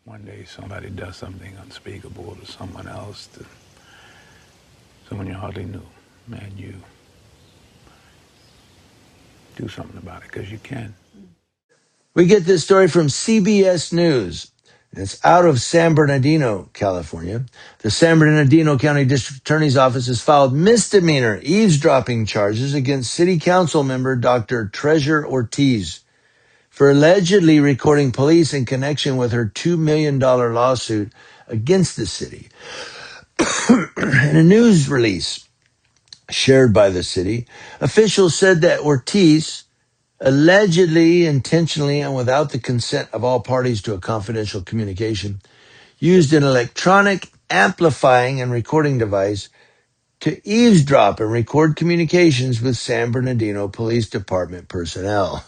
one day somebody does something unspeakable to someone else, to someone you hardly knew, and you do something about it because you can. We get this story from CBS News. It's out of San Bernardino, California. The San Bernardino County District Attorney's Office has filed misdemeanor eavesdropping charges against City Council member Dr. Treasure Ortiz for allegedly recording police in connection with her $2 million lawsuit against the city. In a news release shared by the city, officials said that Ortiz allegedly, intentionally, and without the consent of all parties to a confidential communication, used an electronic amplifying and recording device to eavesdrop and record communications with San Bernardino Police Department personnel.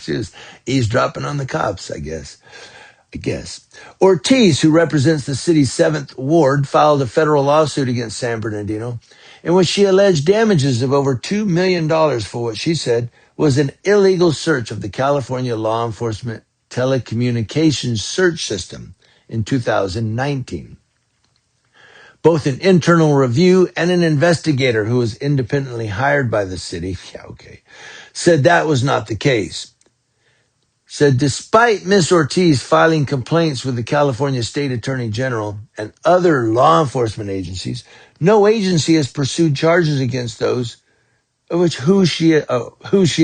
She was eavesdropping on the cops, I guess. Ortiz, who represents the city's 7th ward, filed a federal lawsuit against San Bernardino in which she alleged damages of over $2 million for what she said was an illegal search of the California law enforcement telecommunications search system in 2019. Both an internal review and an investigator who was independently hired by the city, said that was not the case. Said despite Ms. Ortiz filing complaints with the California State Attorney General and other law enforcement agencies, no agency has pursued charges against those of which who she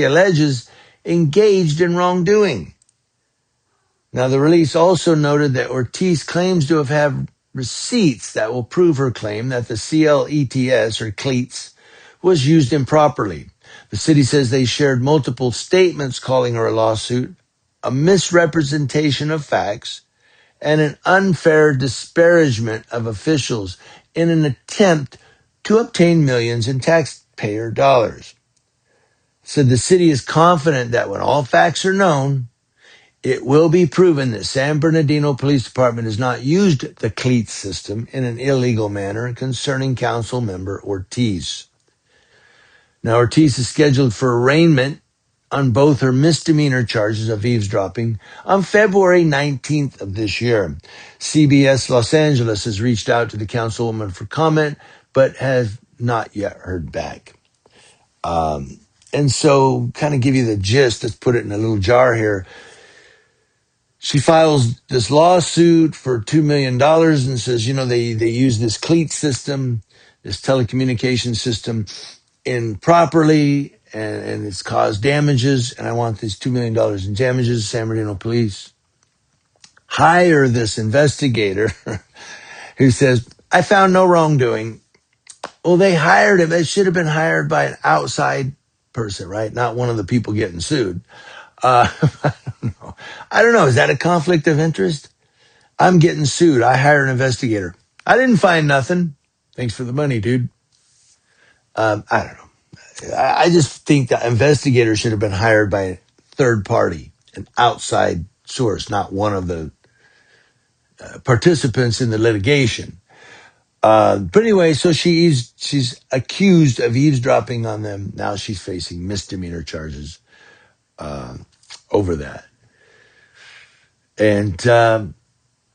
alleges engaged in wrongdoing. Now, the release also noted that Ortiz claims to have had receipts that will prove her claim that the CLETS, or cleats, was used improperly. The city says they shared multiple statements calling her a lawsuit, a misrepresentation of facts, and an unfair disparagement of officials in an attempt to obtain millions in taxpayer dollars. Said the city is confident that when all facts are known, it will be proven that San Bernardino Police Department has not used the cleats system in an illegal manner concerning council member Ortiz. Now, Ortiz is scheduled for arraignment on both her misdemeanor charges of eavesdropping on February 19th of this year. CBS Los Angeles has reached out to the councilwoman for comment, but has not yet heard back. And so, kind of give you the gist, let's put it in a little jar here. She files this lawsuit for $2 million and says, they use this cleat system, this telecommunication system improperly, and it's caused damages, and I want these $2 million in damages. San Bernardino Police hire this investigator who says, I found no wrongdoing. Well, they hired him. It should have been hired by an outside person, right? Not one of the people getting sued. I don't know. Is that a conflict of interest? I'm getting sued. I hire an investigator. I didn't find nothing. Thanks for the money, dude. I don't know. I just think the investigator should have been hired by a third party, an outside source, not one of the participants in the litigation. But anyway, so she's accused of eavesdropping on them. Now she's facing misdemeanor charges over that. And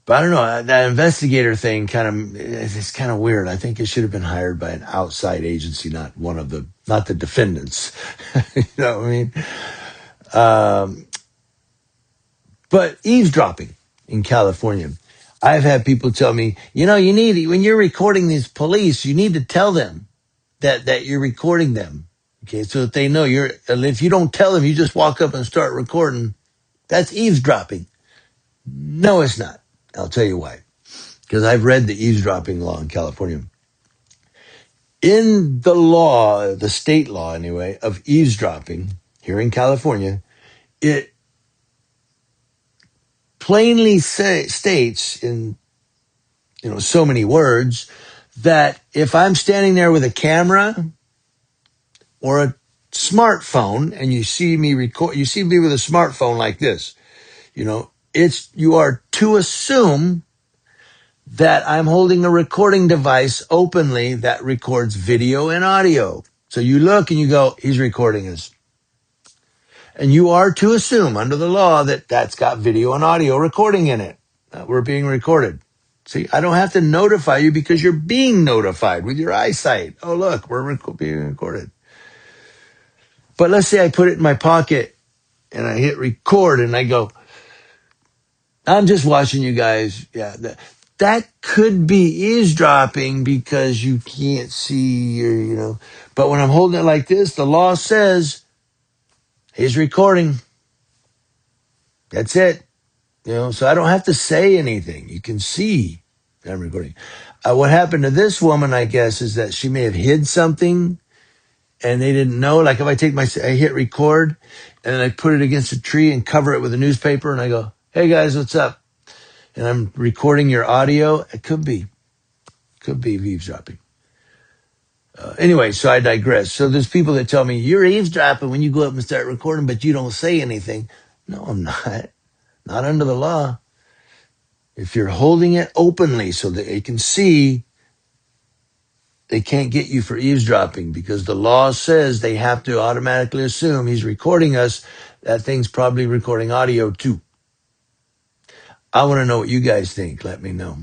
but I don't know, that investigator thing it's kind of weird. I think it should have been hired by an outside agency, not the defendants. You know what I mean? But eavesdropping in California, I've had people tell me, when you're recording these police, you need to tell them that you're recording them. Okay, so that they know if you don't tell them, you just walk up and start recording, that's eavesdropping. No, it's not. I'll tell you why. Because I've read the eavesdropping law in California. In the law, the state law anyway, of eavesdropping here in California, it plainly states in so many words that if I'm standing there with a camera or a smartphone and you see me with a smartphone like this, you are to assume that I'm holding a recording device openly that records video and audio. So you look and you go, he's recording us. And you are to assume under the law that that's got video and audio recording in it. We're being recorded. See, I don't have to notify you because you're being notified with your eyesight. Oh, look, we're being recorded. But let's say I put it in my pocket and I hit record and I go, I'm just watching you guys. Yeah, that could be eavesdropping because you can't see or. But when I'm holding it like this, the law says he's recording. That's it. So I don't have to say anything. You can see I'm recording. What happened to this woman, I guess, is that she may have hid something and they didn't know. Like if I hit record and then I put it against a tree and cover it with a newspaper and I go, hey guys, what's up? And I'm recording your audio. It could be eavesdropping. Anyway, so I digress. So there's people that tell me you're eavesdropping when you go up and start recording, but you don't say anything. No, I'm not. Not under the law. If you're holding it openly so that they can see, they can't get you for eavesdropping because the law says they have to automatically assume he's recording us. That thing's probably recording audio too. I want to know what you guys think. Let me know.